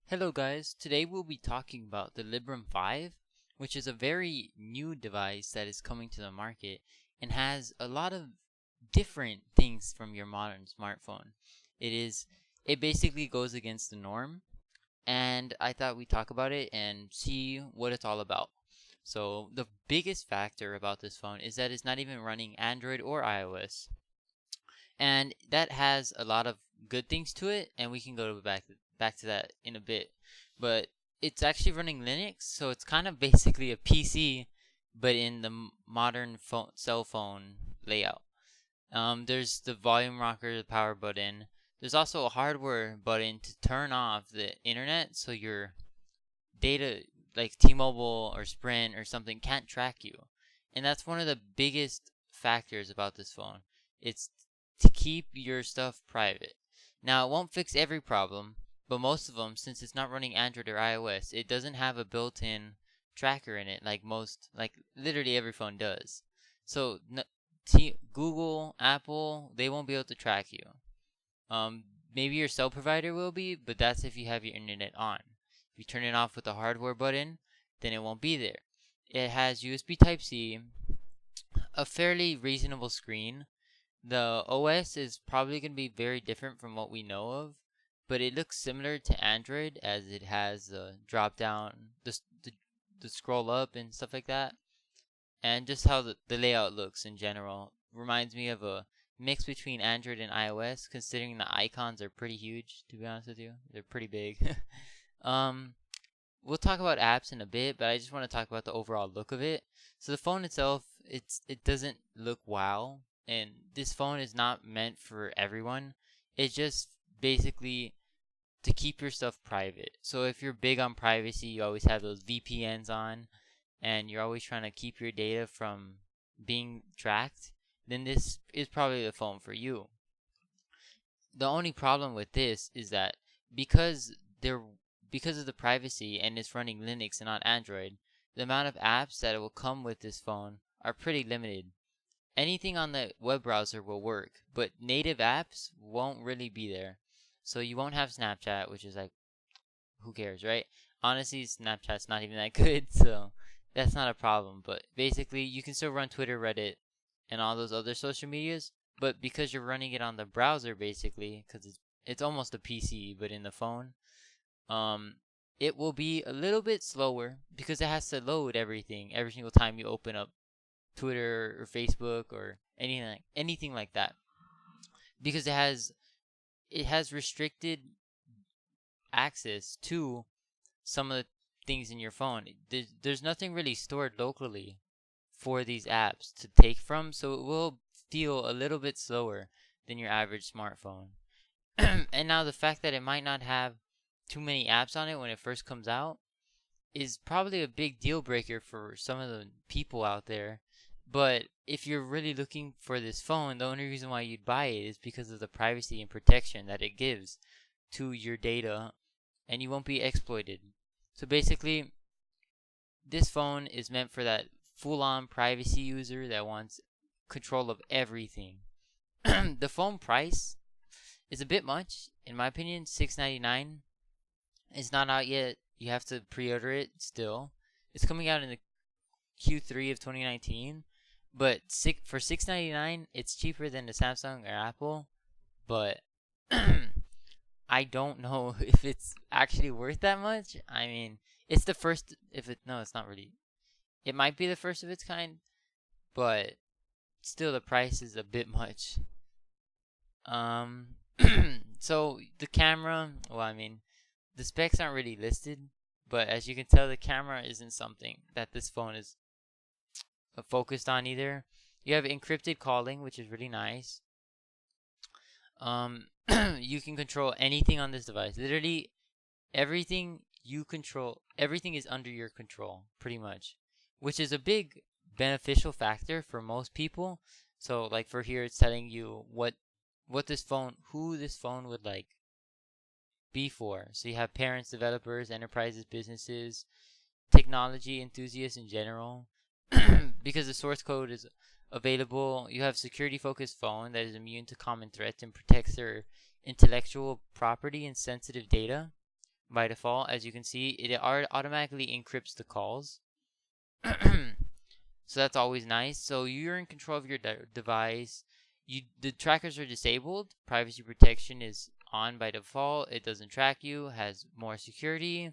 Hello guys, today we'll be talking about the Librem 5, which is a very new device that is coming to the market and has a lot of different things from your modern smartphone. It basically goes against the norm, and I thought we'd talk about it and see what it's all about. So the biggest factor about this phone is that it's not even running Android or iOS. And that has a lot of good things to it, and we can go back to that in a bit. But it's actually running Linux, so it's kind of basically a PC, but in the modern cell phone layout. There's the volume rocker, the power button. There's also a hardware button to turn off the internet, so your data, like T-Mobile or Sprint or something, can't track you. And that's one of the biggest factors about this phone. It's to keep your stuff private. Now, it won't fix every problem, but most of them, since it's not running Android or iOS, it doesn't have a built-in tracker in it like literally every phone does. So, Google, Apple, they won't be able to track you. Maybe your cell provider will be, but that's if you have your internet on. If you turn it off with the hardware button, then it won't be there. It has USB Type-C, a fairly reasonable screen. The OS is probably going to be very different from what we know of, but it looks similar to Android as it has the drop down, the scroll up and stuff like that. And just how the layout looks in general reminds me of a mix between Android and iOS, considering the icons are pretty huge, to be honest with you. They're pretty big. um, we'll talk about apps in a bit, but I just want to talk about the overall look of it. So the phone itself, it doesn't look wow, and this phone is not meant for everyone. It's just basically to keep your stuff private. So if you're big on privacy, you always have those VPNs on, and you're always trying to keep your data from being tracked, then this is probably the phone for you. The only problem with this is that because they're because of the privacy and it's running Linux and not Android, the amount of apps that will come with this phone are pretty limited. Anything on the web browser will work, but native apps won't really be there. So you won't have Snapchat, which is like, who cares, right? Honestly, Snapchat's not even that good, so that's not a problem. But basically, you can still run Twitter, Reddit, and all those other social medias, but because you're running it on the browser, basically, because it's almost a PC, but in the phone, um, it will be a little bit slower because it has to load everything every single time you open up Twitter or Facebook or anything like that. Because it has restricted access to some of the things in your phone. There's nothing really stored locally for these apps to take from, so it will feel a little bit slower than your average smartphone. And now the fact that it might not have too many apps on it when it first comes out is probably a big deal breaker for some of the people out there. But if you're really looking for this phone, the only reason why you'd buy it is because of the privacy and protection that it gives to your data, and you won't be exploited. So basically, this phone is meant for that full-on privacy user that wants control of everything. The phone price is a bit much, in my opinion. $699. It's not out yet. You have to pre-order it still. It's coming out in the Q3 of 2019, but for $699, it's cheaper than the Samsung or Apple. But I don't know if it's actually worth that much. I mean, it's the first. If it no, it's not really. It might be the first of its kind, but still, the price is a bit much. Um, so the camera. Well, I mean, the specs aren't really listed, but as you can tell, the camera isn't something that this phone is focused on either. You have encrypted calling, which is really nice. Um, you can control anything on this device. Literally, everything you control, everything is under your control, pretty much, which is a big beneficial factor for most people. So, like for here, it's telling you who this phone would like be for. So you have parents, developers, enterprises, businesses, technology enthusiasts in general. Because the source code is available, you have security focused phone that is immune to common threats and protects their intellectual property and sensitive data. by default. As you can see, it automatically encrypts the calls. So that's always nice. So you're in control of your device. The trackers are disabled. Privacy protection is on by default. It doesn't track you. Has more security.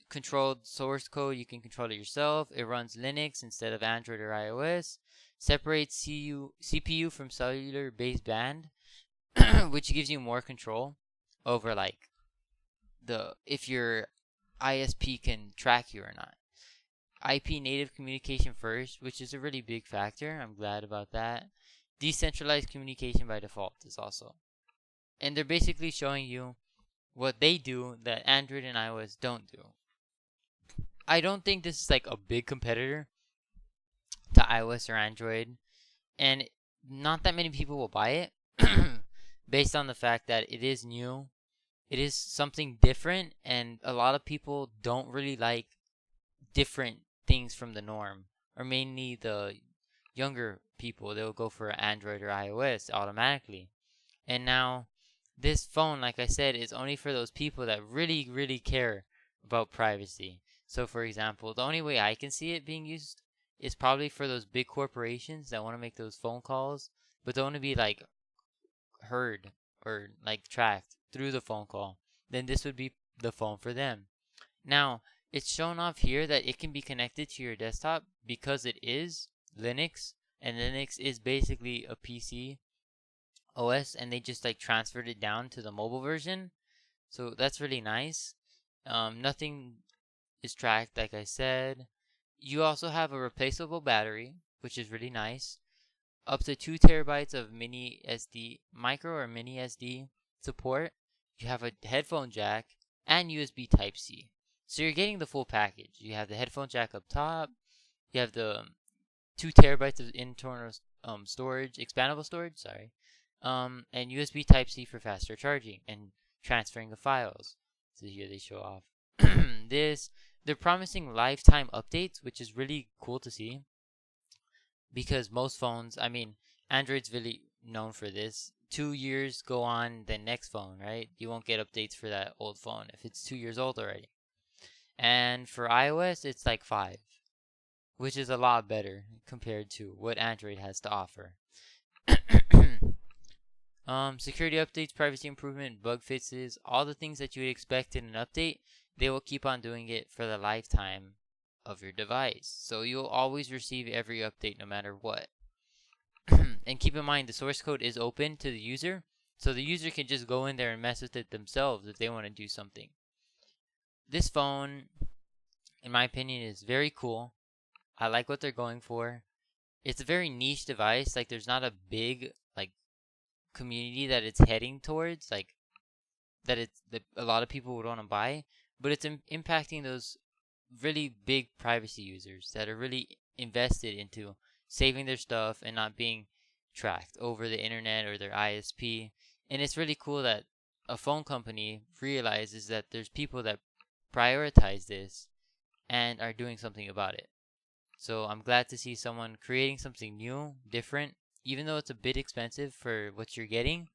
Controlled source code. You can control it yourself. It runs Linux instead of Android or iOS. Separates CPU from cellular baseband, which gives you more control over like if your ISP can track you or not. IP native communication first, which is a really big factor. I'm glad about that. Decentralized communication by default is also. And they're basically showing you what they do that Android and iOS don't do. I don't think this is like a big competitor to iOS or Android, and not that many people will buy it based on the fact that it is new. It is something different, and a lot of people don't really like different things from the norm, or mainly the younger people. They'll go for Android or iOS automatically. And now this phone, like I said, is only for those people that really, really care about privacy. So for example, the only way I can see it being used is probably for those big corporations that want to make those phone calls, but don't want to be like heard or like tracked through the phone call. Then this would be the phone for them. Now, it's shown off here that it can be connected to your desktop because it is Linux, and Linux is basically a PC OS, and they just like transferred it down to the mobile version. So that's really nice. Nothing is tracked, like I said. You also have a replaceable battery, which is really nice. Up to 2 terabytes of micro or mini SD support. You have a headphone jack and USB Type-C. So you're getting the full package. You have the headphone jack up top. You have the 2 terabytes of internal storage, expandable storage, sorry. And USB Type-C for faster charging and transferring of files. So here they show off this. They're promising lifetime updates, which is really cool to see. Because most phones, I mean, Android's really known for this. 2 years go on the next phone, right? You won't get updates for that old phone if it's 2 years old already. And for iOS, it's like 5, which is a lot better compared to what Android has to offer. Security updates, privacy improvement, bug fixes, all the things that you would expect in an update, they will keep on doing it for the lifetime of your device. So you'll always receive every update no matter what. And keep in mind, the source code is open to the user, so the user can just go in there and mess with it themselves if they want to do something. This phone, in my opinion, is very cool. I like what they're going for. It's a very niche device. Like, there's not a big like community that it's heading towards, like that a lot of people would want to buy, but it's impacting those really big privacy users that are really invested into saving their stuff and not being tracked over the internet or their ISP. And it's really cool that a phone company realizes that there's people that prioritize this and are doing something about it. So I'm glad to see someone creating something new, different, even though it's a bit expensive for what you're getting.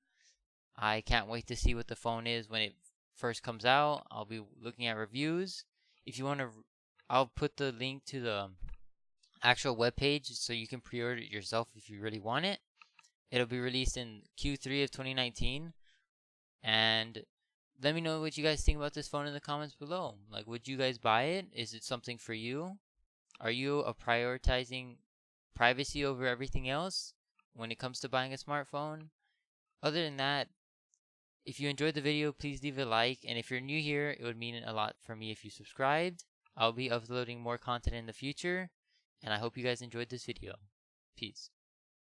I can't wait to see what the phone is when it first comes out. I'll be looking at reviews. If you want to, I'll put the link to the actual webpage so you can pre-order it yourself if you really want it. It'll be released in Q3 of 2019. And let me know what you guys think about this phone in the comments below. Like, would you guys buy it? Is it something for you? Are you prioritizing privacy over everything else when it comes to buying a smartphone? Other than that, if you enjoyed the video, please leave a like. And if you're new here, it would mean a lot for me if you subscribed. I'll be uploading more content in the future. And I hope you guys enjoyed this video. Peace.